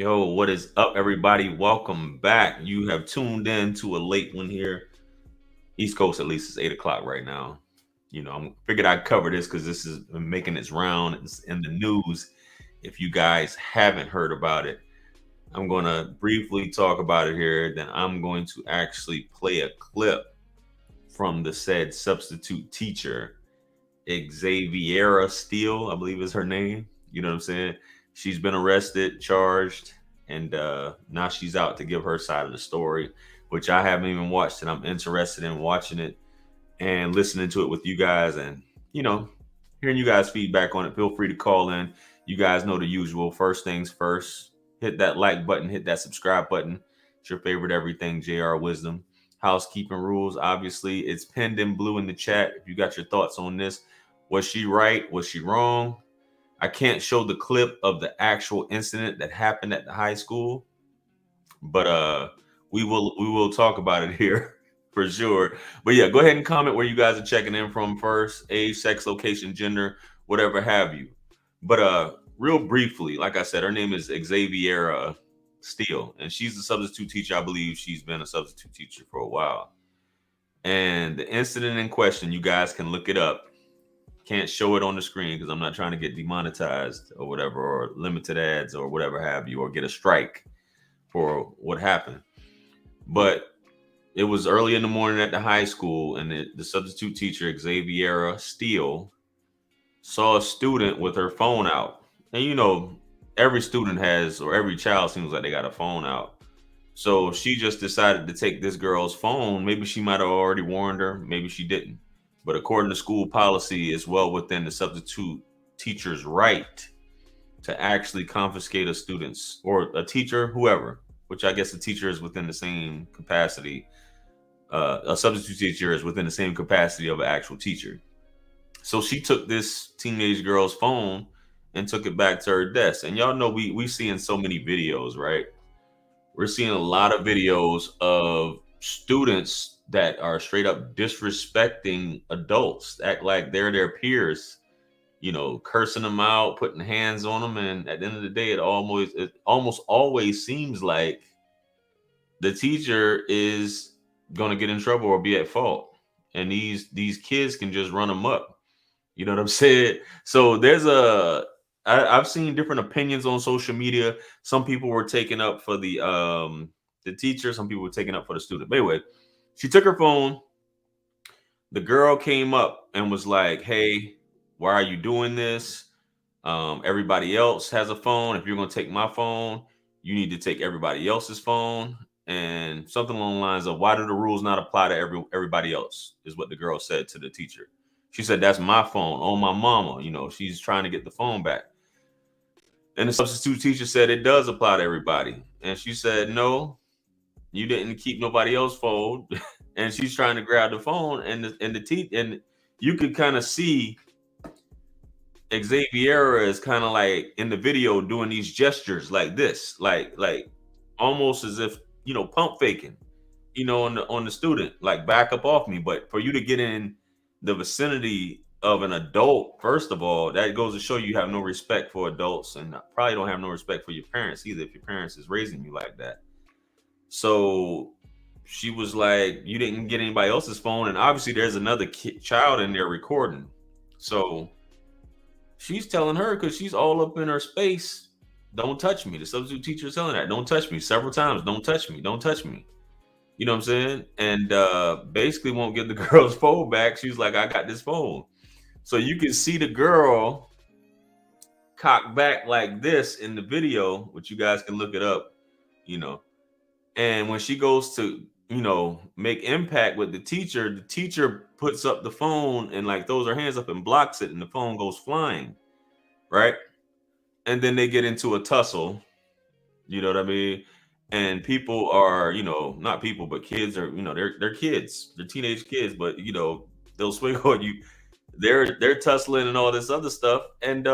Yo, what is up, everybody? Welcome back. You have tuned in to a late one here. East Coast, at least, it's 8 o'clock right now. I figured I'd cover this because this is making its round. It's in the news. If you guys haven't heard about it, I'm going to briefly talk about it here. Then I'm going to actually play a clip from the said substitute teacher, Xaviera Steele, I believe is her name. You know what I'm saying? She's been arrested, charged, and now she's out to give her side of the story, which I haven't even watched, and I'm interested in watching it and listening to it with you guys, and you know, hearing you guys' feedback on it. Feel free to call in. You guys know the usual. First things first, hit that like button, hit that subscribe button. It's your favorite everything, JR Wisdom. Housekeeping rules, obviously, it's pinned in blue in the chat. If you got your thoughts on this, was she right? Was she wrong? I can't show the clip of the actual incident that happened at the high school, but we will talk about it here for sure. But yeah, go ahead and comment where you guys are checking in from first, age, sex, location, gender, whatever have you. But real briefly, like I said, her name is Xaviera Steele, and she's a substitute teacher. I believe she's been a substitute teacher for a while. And the incident in question, you guys can look it up. Can't show it on the screen because I'm not trying to get demonetized or whatever, or limited ads or whatever have you, or get a strike for what happened. But it was early in the morning at the high school, and the substitute teacher, Xaviera Steele, saw a student with her phone out. And every student has, or every child seems like they got a phone out. So she just decided to take this girl's phone. Maybe she might have already warned her, maybe she didn't. But according to school policy, it's well within the substitute teacher's right to actually confiscate a student's, or a teacher, whoever, which I guess a teacher is within the same capacity. A substitute teacher is within the same capacity of an actual teacher. So she took this teenage girl's phone and took it back to her desk. And y'all know we seeing so many videos, right? We're seeing a lot of videos of students that are straight up disrespecting adults, act like they're their peers, cursing them out, putting hands on them. And at the end of the day, it almost always seems like the teacher is going to get in trouble or be at fault. And these kids can just run them up. You know what I'm saying? So I've seen different opinions on social media. Some people were taking up for the teacher, some people were taking up for the student. But anyway, she took her phone. The girl came up and was like, "Hey, why are you doing this? Everybody else has a phone. If you're going to take my phone, you need to take everybody else's phone." And something along the lines of, "Why do the rules not apply to everybody else?" is what the girl said to the teacher. She said, "That's my phone. Oh, my mama." She's trying to get the phone back. And the substitute teacher said it does apply to everybody. And she said, "No, you didn't keep nobody else's phone." And she's trying to grab the phone, and you could kind of see Xaviera is kind of like in the video doing these gestures like this, like almost as if pump faking, on the student, like, back up off me. But for you to get in the vicinity of an adult, first of all, that goes to show you have no respect for adults, and probably don't have no respect for your parents either if your parents is raising you like that. So she was like, "You didn't get anybody else's phone," and obviously there's another child in there recording. So she's telling her, because she's all up in her space, "Don't touch me." The substitute teacher is telling that, "Don't touch me," several times. "Don't touch me. Don't touch me." You know what I'm saying? And basically won't give the girl's phone back. She's like, "I got this phone." So you can see the girl cock back like this in the video, which you guys can look it up, And when she goes to, make impact with the teacher puts up the phone and like throws her hands up and blocks it, and the phone goes flying, right? And then they get into a tussle, you know what I mean? And people are, not people, but kids are, they're kids, they're teenage kids, but they'll swing on you. They're tussling and all this other stuff, and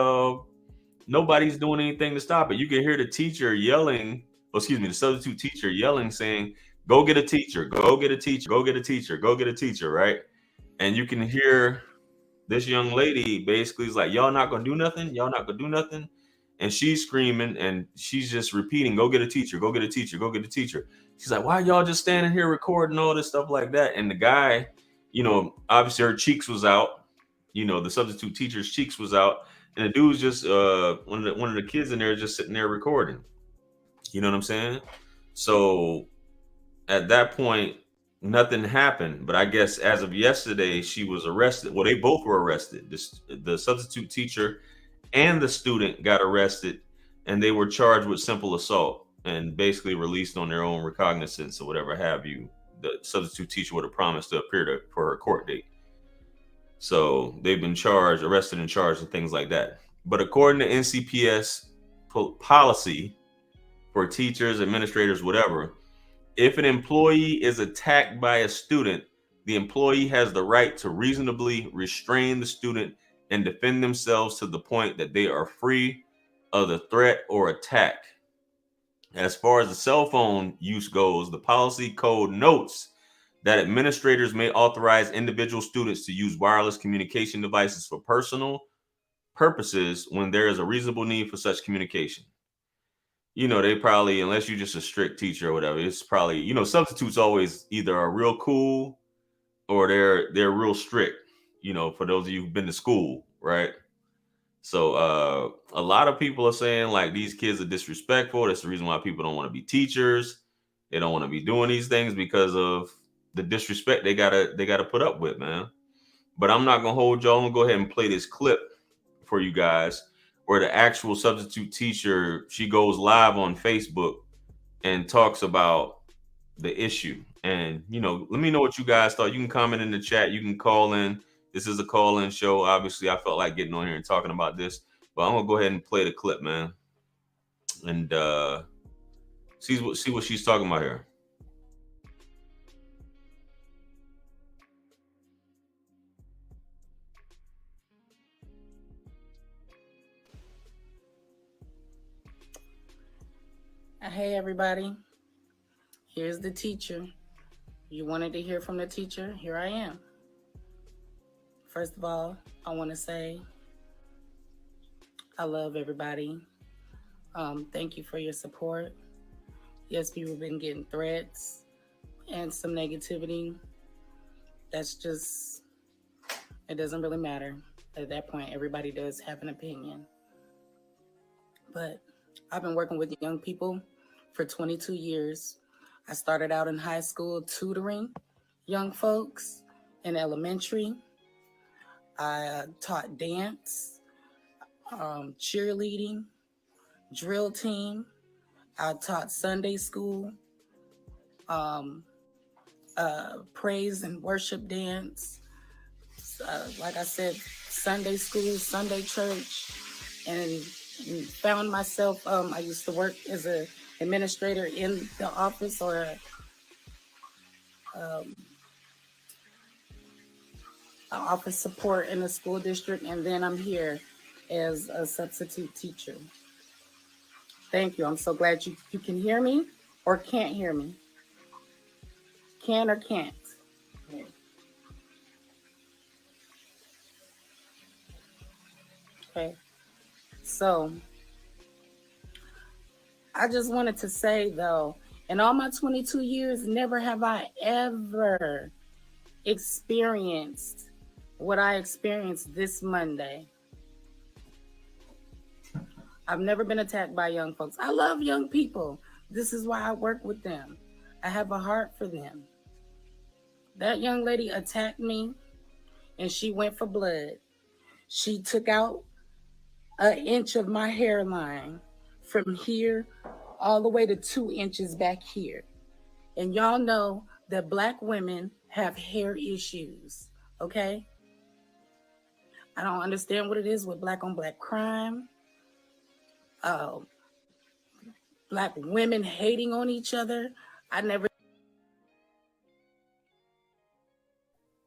nobody's doing anything to stop it. You can hear the teacher yelling, the substitute teacher yelling, saying, "Go get a teacher, go get a teacher, go get a teacher, go get a teacher," right? And you can hear this young lady basically is like, "Y'all not gonna do nothing, y'all not gonna do nothing." and she's screaming and she's just repeating, go get a teacher, go get a teacher, go get a teacher. She's like, why y'all just standing here recording all this stuff like that? And the guy, obviously her cheeks was out, the substitute teacher's cheeks was out, and the dude's just one of the kids in there just sitting there recording. You know what I'm saying? So at that point, nothing happened. But I guess as of yesterday, she was arrested. Well, they both were arrested. The substitute teacher and the student got arrested, and they were charged with simple assault and basically released on their own recognizance or whatever have you. The substitute teacher would have promised to appear for her court date. So they've been arrested and charged and things like that. But according to NCPS policy for teachers, administrators, whatever, if an employee is attacked by a student, the employee has the right to reasonably restrain the student and defend themselves to the point that they are free of the threat or attack. As far as the cell phone use goes, the policy code notes that administrators may authorize individual students to use wireless communication devices for personal purposes when there is a reasonable need for such communication. They probably, unless you're just a strict teacher or whatever, it's probably, substitutes always either are real cool or they're real strict, for those of you who've been to school, right? So a lot of people are saying like these kids are disrespectful. That's the reason why people don't want to be teachers. They don't want to be doing these things because of the disrespect they gotta put up with, man. But I'm not gonna hold y'all. I'm gonna go ahead and play this clip for you guys where the actual substitute teacher, she goes live on Facebook and talks about the issue. And, let me know what you guys thought. You can comment in the chat. You can call in. This is a call-in show. Obviously, I felt like getting on here and talking about this. But I'm going to go ahead and play the clip, man. And see what she's talking about here. Hey, everybody. Here's the teacher. You wanted to hear from the teacher? Here I am. First of all, I want to say I love everybody. Thank you for your support. Yes, people have been getting threats and some negativity. That's just, it doesn't really matter. At that point, everybody does have an opinion. But I've been working with young people for 22 years. I started out in high school tutoring young folks in elementary. I taught dance, cheerleading, drill team. I taught Sunday school, praise and worship dance. Like I said, Sunday school, Sunday church, and found myself, I used to work as an administrator in the office or office support in the school district, and then I'm here as a substitute teacher. Thank you. I'm so glad you can hear me or can't hear me. Can or can't. Okay. So I just wanted to say, though, in all my 22 years, never have I ever experienced what I experienced this Monday. I've never been attacked by young folks. I love young people. This is why I work with them. I have a heart for them. That young lady attacked me, and she went for blood. She took out an inch of my hairline from here all the way to 2 inches back here. And y'all know that Black women have hair issues, okay? I don't understand what it is with Black on Black crime. Black women hating on each other. I never.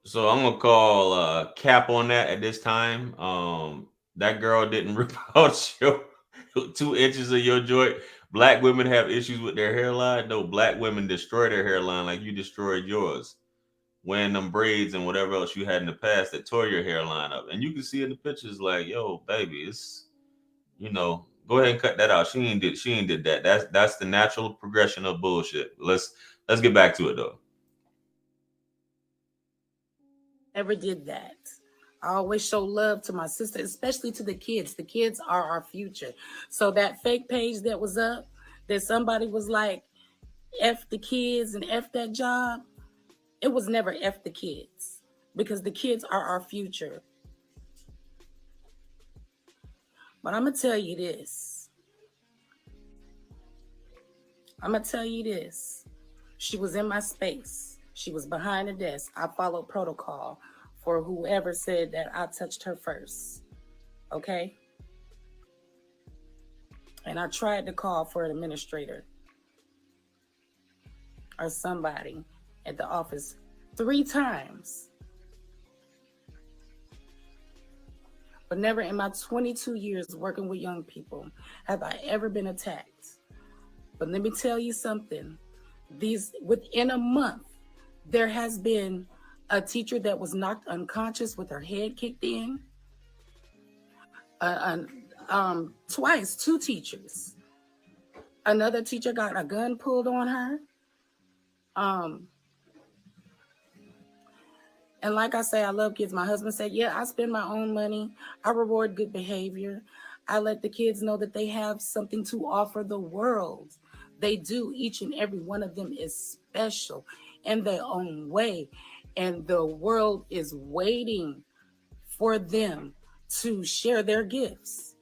So I'm gonna call cap on that at this time. That girl didn't rip out your 2 inches of your joint. Black women have issues with their hairline. No, Black women destroy their hairline like you destroyed yours, wearing them braids and whatever else you had in the past that tore your hairline up. And you can see in the pictures like, yo, baby, it's, Go ahead and cut that out. She ain't did that. That's the natural progression of bullshit. Let's get back to it though. Never did that. I always show love to my sister, especially to the kids. The kids are our future. So that fake page that was up, that somebody was like, F the kids and F that job, it was never F the kids because the kids are our future. But I'm going to tell you this. She was in my space. She was behind the desk. I followed protocol for whoever said that I touched her first. Okay? And I tried to call for an administrator or somebody at the office 3 times. But never in my 22 years working with young people have I ever been attacked. But let me tell you something. Within a month, there has been a teacher that was knocked unconscious with her head kicked in. Twice, 2 teachers. Another teacher got a gun pulled on her. And like I say, I love kids. My husband said, yeah, I spend my own money. I reward good behavior. I let the kids know that they have something to offer the world. They do. Each and every one of them is special in their own way. And the world is waiting for them to share their gifts.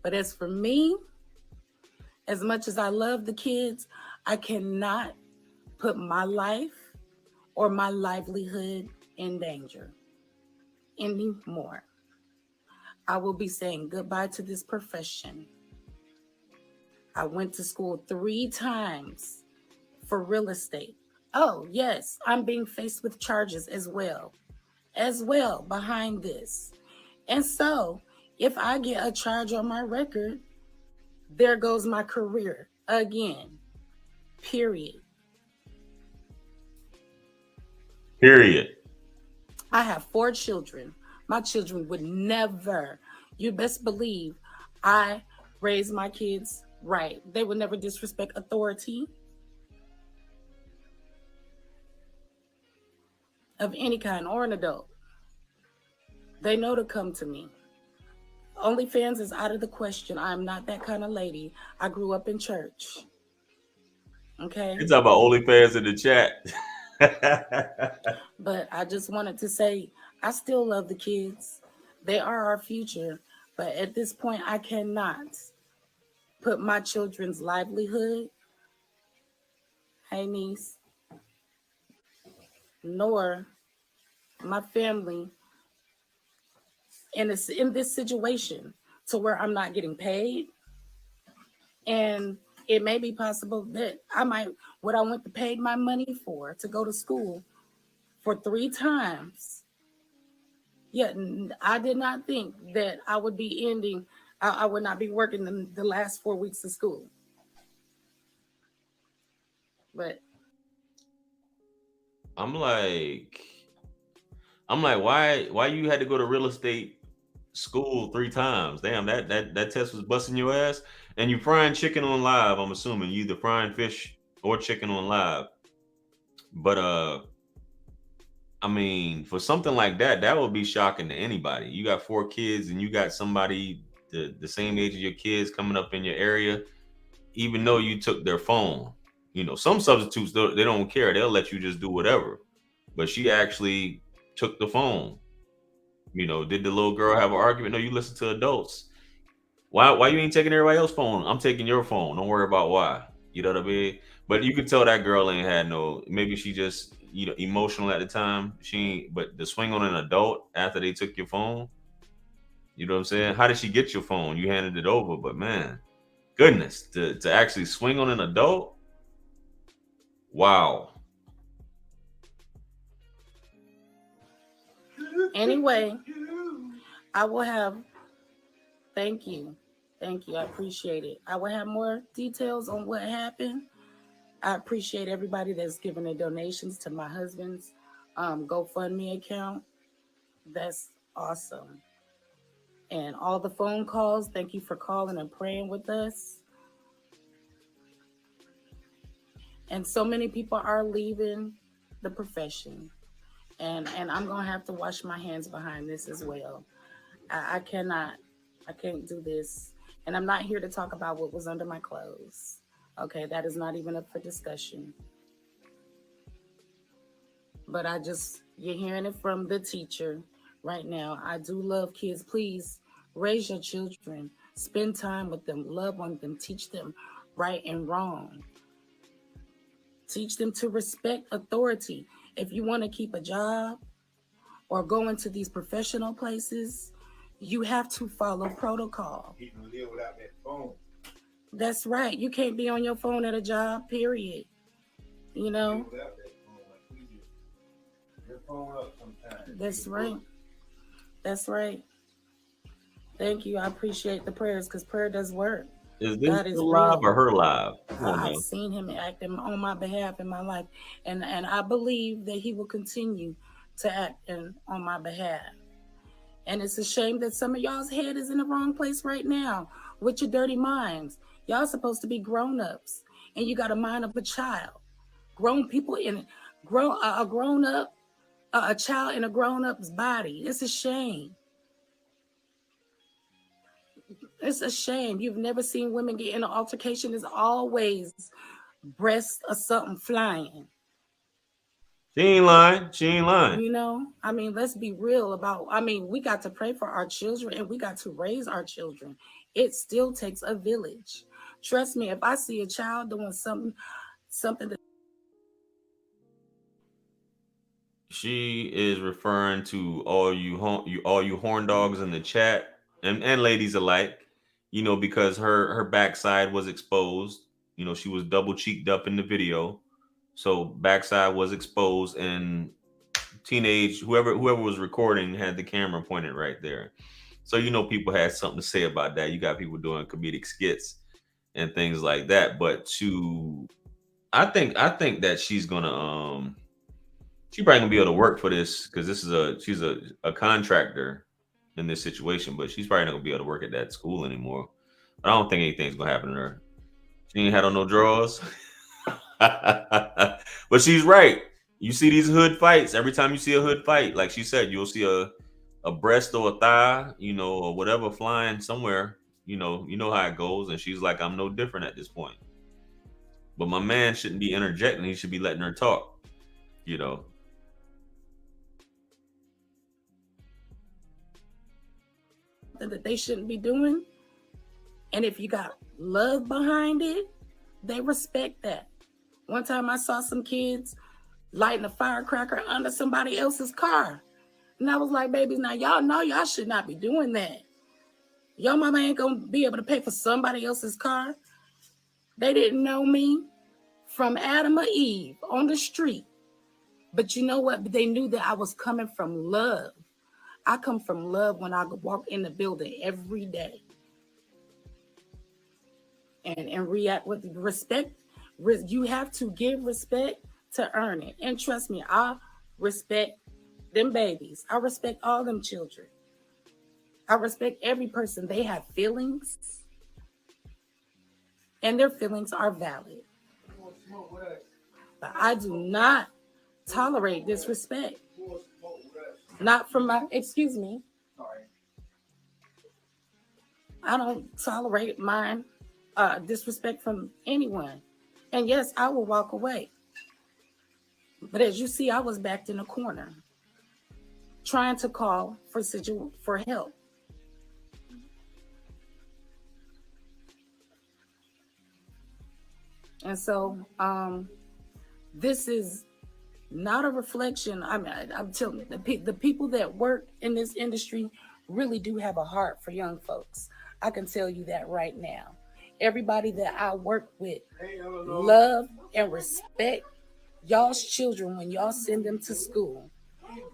But as for me, as much as I love the kids, I cannot put my life or my livelihood in danger anymore. I will be saying goodbye to this profession. I went to school 3 times for real estate. Oh, yes, I'm being faced with charges as well behind this. And so if I get a charge on my record, there goes my career again, period. I have 4 children. My children would never, you best believe, I raise my kids right. They would never disrespect authority of any kind or an adult. They know to come to me. OnlyFans is out of the question. I'm not that kind of lady. I grew up in church. Okay? You talking about OnlyFans in the chat. But I just wanted to say, I still love the kids. They are our future. But at this point, I cannot put my children's livelihood, hey niece, nor my family in this situation to where I'm not getting paid. And it may be possible that what I went to pay my money for to go to school for 3 times. Yet I did not think that I would be I would not be working the last 4 weeks of school. But I'm like, why you had to go to real estate school 3 times? Damn, that test was busting your ass. And you frying chicken on live. I'm assuming you either frying fish or chicken on live. But I mean, for something like that would be shocking to anybody. You got 4 kids and you got somebody the same age as your kids coming up in your area, even though you took their phone. You know, some substitutes, they don't care. They'll let you just do whatever. But she actually took the phone. You know, did the little girl have an argument? No, you listen to adults. Why you ain't taking everybody else's phone? I'm taking your phone. Don't worry about why. You know what I mean? But you could tell that girl ain't had no, maybe she just, you know, emotional at the time. She ain't, but the swing on an adult after they took your phone, you know what I'm saying? How did she get your phone? You handed it over, but man, goodness, to actually swing on an adult, wow. anyway, I will have, thank you. Thank you. I appreciate it. I will have more details on what happened. I appreciate everybody that's given their donations to my husband's GoFundMe account. That's awesome. and all the phone calls. Thank you for calling and praying with us. And so many people are leaving the profession. And I'm gonna have to wash my hands behind this as well. I cannot, I can't do this. And I'm not here to talk about what was under my clothes. Okay, that is not even up for discussion. But you're hearing it from the teacher right now. I do love kids. Please raise your children, spend time with them, love on them, teach them right and wrong. Teach them to respect authority. If you want to keep a job or go into these professional places, you have to follow protocol. You can live without that phone. That's right. You can't be on your phone at a job, period. You know? Without that phone, like we do. Your phone up sometimes. That's right. That's right. Thank you. I appreciate the prayers because prayer does work. Is this God is live real. or her live? Come on I've now. seen him acting on my behalf in my life, and I believe that he will continue to act on my behalf. And it's a shame that some of y'all's head is in the wrong place right now with your dirty minds. Y'all supposed to be grown-ups, and you got a mind of a child. Grown people a grown up, a child in a grown-up's body. It's a shame. It's a shame. You've never seen women get in an altercation. There's always breasts or something flying. She ain't lying. She ain't lying. You know, I mean, let's be real we got to pray for our children and we got to raise our children. It still takes a village. Trust me, if I see a child doing something that She is referring to all you horn dogs in the chat and ladies alike, because her backside was exposed. She was double cheeked up in the video. So backside was exposed, and whoever was recording had the camera pointed right there. So people had something to say about that. You got people doing comedic skits and things like that. But I think that she's probably gonna be able to work for this because she's a contractor in this situation, but she's probably not gonna be able to work at that school anymore. But I don't think anything's gonna happen to her. She ain't had on no drawers. But she's right. You see these hood fights. Every time you see a hood fight, like she said, you'll see a breast or a thigh, or whatever flying somewhere. You know how it goes. And she's like, I'm no different at this point. But my man shouldn't be interjecting. He should be letting her talk. that they shouldn't be doing. And if you got love behind it, they respect that. One time I saw some kids lighting a firecracker under somebody else's car. And I was like, babies, now y'all know y'all should not be doing that. Your mama ain't gonna be able to pay for somebody else's car. They didn't know me from Adam or Eve on the street. But you know what? They knew that I was coming from love. I come from love when I walk in the building every day. And react with respect. You have to give respect to earn it. And trust me, I respect them babies. I respect all them children. I respect every person. They have feelings. And their feelings are valid. But I do not tolerate disrespect. Not from excuse me. I don't tolerate mine. Disrespect from anyone. And yes, I will walk away. But as you see, I was backed in a corner trying to call for help. And so this is not a reflection. I'm telling you, the people that work in this industry really do have a heart for young folks. I can tell you that right now. Everybody that I work with love and respect y'all's children when y'all send them to school.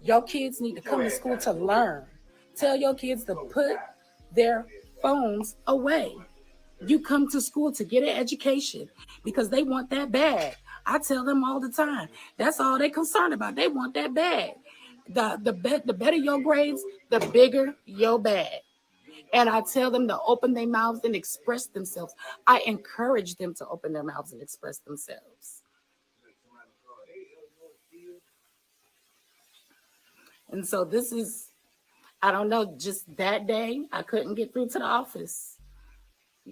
Your kids need to come to school to learn. Tell your kids to put their phones away. You come to school to get an education because they want that bag. I tell them all the time. That's all they're concerned about. They want that bag. The better your grades, the bigger your bag. And I tell them to open their mouths and express themselves. I encourage them to open their mouths and express themselves. And so this is, I don't know, just that day, I couldn't get through to the office.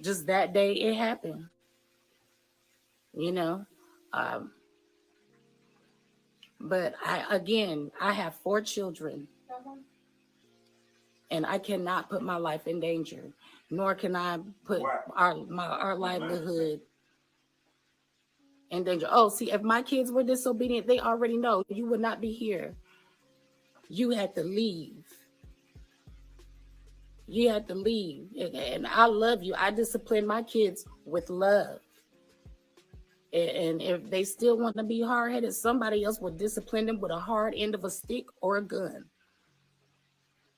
Just that day, it happened. You know, um, but I have 4 children, and I cannot put my life in danger, nor can I put our livelihood in danger. Oh, see, if my kids were disobedient, they already know you would not be here. You had to leave. You had to leave. And I love you. I discipline my kids with love. And if they still want to be hard-headed, somebody else will discipline them with a hard end of a stick or a gun.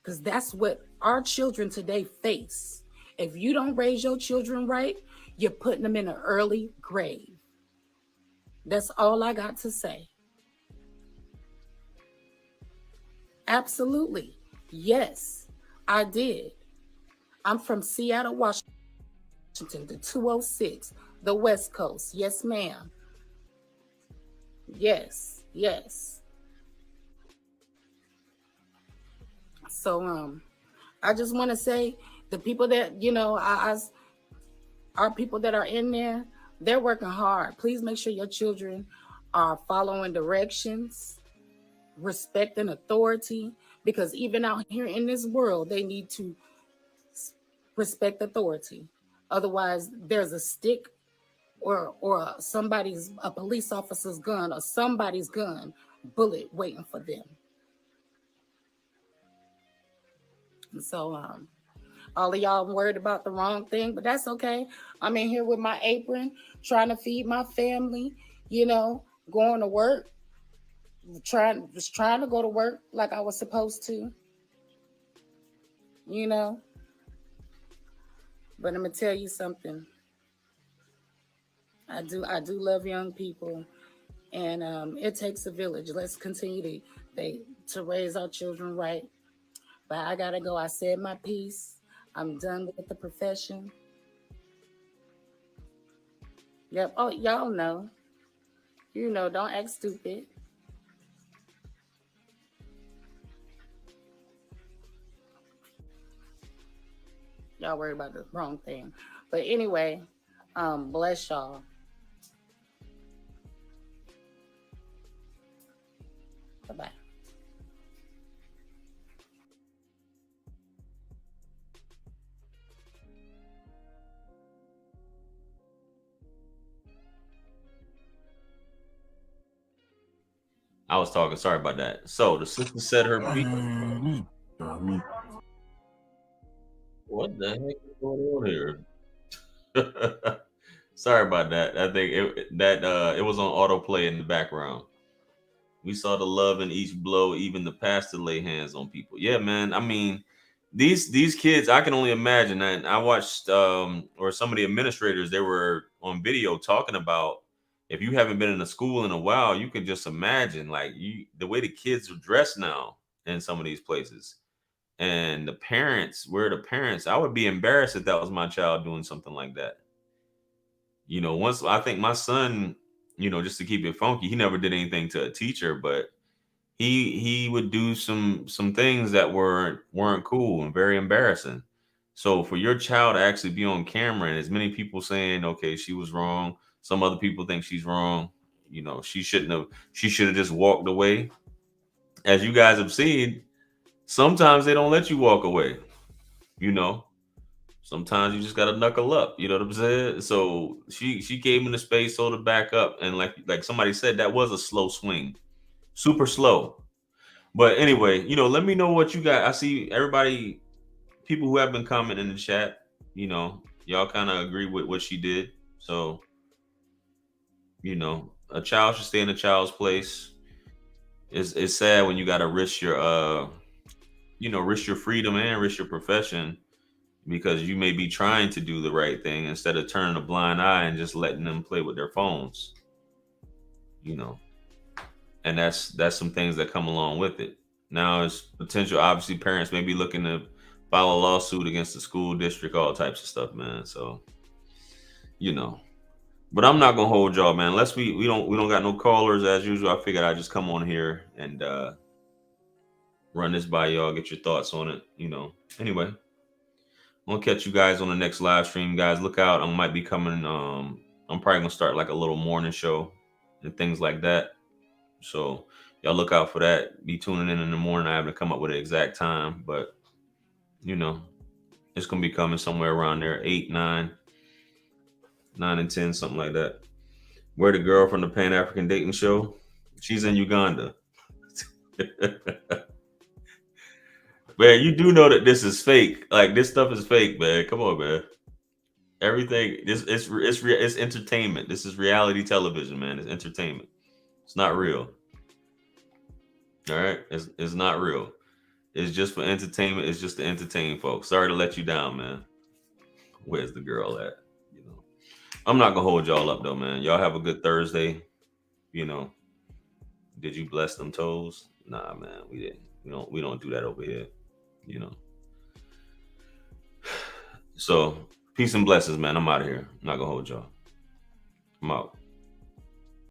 Because that's what our children today face. If you don't raise your children right, you're putting them in an early grave. That's all I got to say. Absolutely. Yes, I did. I'm from Seattle, Washington, the 206, the West Coast. Yes, ma'am. Yes, yes. So I just want to say the people that, our people that are in there, they're working hard. Please make sure your children are following directions, respecting authority, because even out here in this world, they need to respect authority. Otherwise, there's a stick or a police officer's gun or somebody's gun, bullet waiting for them. And so all of y'all worried about the wrong thing, but that's okay. I'm in here with my apron, trying to feed my family, going to work, trying to go to work like I was supposed to, But I'm gonna tell you something. I do love young people, and it takes a village. Let's continue to raise our children right. But I gotta go. I said my piece. I'm done with the profession. Yep. Oh, y'all know. Don't act stupid. Y'all worried about the wrong thing. But anyway, bless y'all. Bye-bye. I was talking. Sorry about that. So the sister said her piece. What the heck is going on here? Sorry about that. I think it was on autoplay in the background. We saw the love in each blow, even the pastor lay hands on people. Yeah, man. I mean, these kids, I can only imagine. And I watched or some of the administrators, they were on video talking about if you haven't been in a school in a while, you can just imagine like the way the kids are dressed now in some of these places. And the parents, where the parents, I would be embarrassed if that was my child doing something like that. Once I think my son, just to keep it funky, he never did anything to a teacher, but he would do some things that weren't cool and very embarrassing. So for your child to actually be on camera and as many people saying, okay, she was wrong, some other people think she's wrong, she should have just walked away. As you guys have seen, sometimes they don't let you walk away, you know. Sometimes you just gotta knuckle up, you know what I'm saying? So she came into space, sold it back up, and like somebody said, that was a slow swing. Super slow. But anyway, let me know what you got. I see everybody, people who have been commenting in the chat, y'all kind of agree with what she did. So, a child should stay in a child's place. It's sad when you gotta risk your risk your freedom and risk your profession because you may be trying to do the right thing instead of turning a blind eye and just letting them play with their phones. And that's some things that come along with it. Now, as potential, obviously, parents may be looking to file a lawsuit against the school district, all types of stuff, man. So, you know. But I'm not gonna hold y'all, man. Unless we don't got no callers as usual. I figured I'd just come on here and run this by y'all, get your thoughts on it. Anyway, I'm gonna catch you guys on the next live stream, guys. Look out, I might be coming. I'm probably gonna start like a little morning show and things like that. So y'all look out for that. Be tuning in the morning. I haven't come up with an exact time, but it's gonna be coming somewhere around there, 8, 9, 9 and 10, something like that. Where the girl from the Pan African Dating Show? She's in Uganda. Man, you do know that this is fake. Like, this stuff is fake, man. Come on, man. Everything it's entertainment. This is reality television, man. It's entertainment. It's not real. All right, it's not real. It's just for entertainment. It's just to entertain folks. Sorry to let you down, man. Where's the girl at? I'm not gonna hold y'all up though, man. Y'all have a good Thursday. Did you bless them toes? Nah, man, we didn't. We don't do that over here. So peace and blessings, man. I'm out of here. I'm not gonna hold y'all. I'm out.